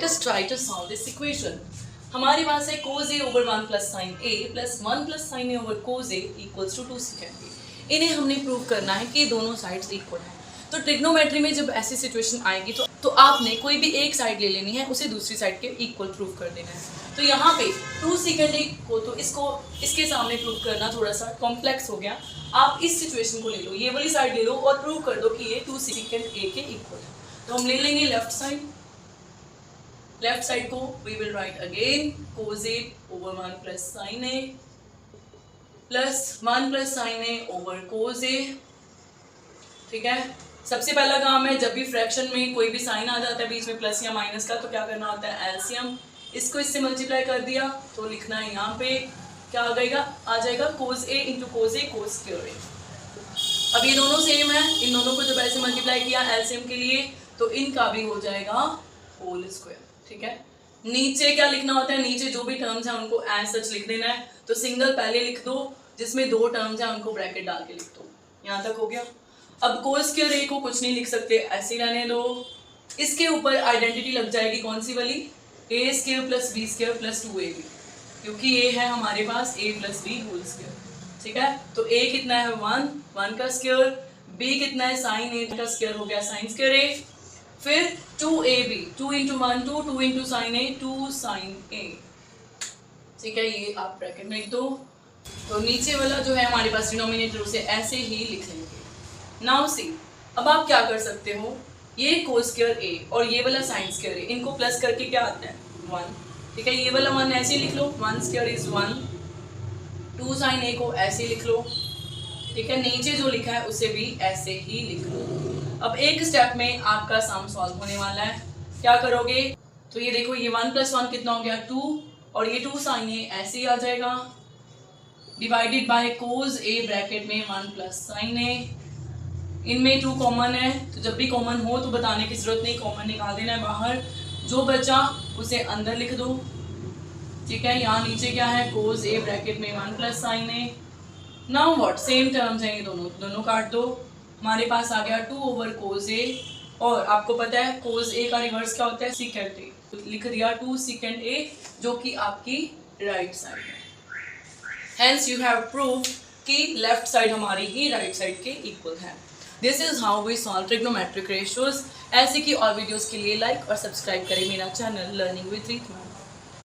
Late us try to solve this equation. हमारे पास है cos a over 1 plus sine a plus 1 plus sine a over cos a equals to 2 second a। इन्हें हमने prove करना है कि दोनों साइड्स इक्वल हैं। तो ट्रिग्नोमेट्री में जब ऐसी सिचुएशन आएगी तो आपने कोई भी एक साइड ले लेनी है, उसे दूसरी साइड के इक्वल प्रूव कर देना है। तो यहाँ पे 2 सेकेंड a को तो इसके सामने प्रूव करना थोड़ा सा कॉम्प्लेक्स हो गया। आप इस सिचुएशन को ले लो, ये वाली साइड ले लो और प्रूव कर दो कि ये 2 सेकेंड a के इक्वल है। तो हम ले लेंगे लेफ्ट साइड को we will write again cos a over 1 plus sine a plus 1 plus sine a over cos a। ठीक है, सबसे पहला काम है जब भी फ्रैक्शन में कोई भी साइन आ जाता है बीच में प्लस या माइनस का, तो क्या करना होता है एलसीएम। इसको इससे मल्टीप्लाई कर दिया तो लिखना है यहाँ पे क्या आ जाएगा cos a into cos a cos square a। अब ये दोनों सेम है, इन दोनों को जब ऐसे मल्टीप्लाई किया एलसीएम के लिए तो इनका भी हो जाएगा होल स्क्वायर। ठीक है, नीचे क्या लिखना होता है, नीचे जो भी टर्म्स हैं उनको एज सच लिख देना है। तो सिंगल पहले लिख दो, जिसमें 2 टर्म्स हैं उनको ब्रैकेट डाल के लिख दो। यहाँ तक हो गया। अब cos स्क्वायर a को कुछ नहीं लिख सकते, ऐसे ही रहने दो। इसके ऊपर आइडेंटिटी लग जाएगी कौन सी वाली, a square plus b square plus 2ab, क्योंकि ये है हमारे पास a plus b whole square. ठीक है, तो a कितना है 1 का स्क्वायर, b कितना है साइन a का स्क्वायर हो गया साइन स्क्वायर a, फिर 2ab 2 into 1 2 into sine a 2 sine a। ठीक है, ये आप ब्रैकेट में लिख दो। तो नीचे वाला जो है हमारे पास डिनोमिनेटर उसे ऐसे ही लिख लेंगे। नाउ सी, अब आप क्या कर सकते हो, ये cos स्क्वायर a और ये वाला साइन स्क्वायर a, इनको प्लस करके क्या आता है 1। ठीक है, ये वाला 1 ऐसे ही लिख लो, 1 स्क्वायर इज 1, 2 साइन a को ऐसे लिख लो। ठीक है, नीचे जो लिखा है उसे भी ऐसे ही लिख लो। अब एक स्टेप में आपका सम सॉल्व होने वाला है। क्या करोगे, तो ये देखो, ये 1 प्लस 1 कितना हो गया 2, और ये 2 साइन a ऐसे ही आ जाएगा, divided by cos a bracket में 1 प्लस साइन a। इनमें 2 कॉमन है, तो जब भी कॉमन हो तो बताने की जरूरत नहीं, कॉमन निकाल देना है बाहर। जो बचा उसे अंदर लिख दो। ठीक है, यहाँ नीचे क्या है cos a ब्रैकेट में 1 plus sine a। Now what, same terms हैं ये दोनों काट दो। हमारे पास आ गया 2 ओवर cos a, और आपको पता है cos a का रिवर्स क्या होता है secant a, तो लिख दिया 2 secant a जो कि आपकी राइट साइड है। Hence you have proved कि लेफ्ट साइड हमारी ही राइट साइड के इक्वल है। This is how we solve trigonometric ratios. ऐसे की और वीडियोस के लिए लाइक और सब्सक्राइब करें मेरा चैनल लर्निंग विद रीत मैम।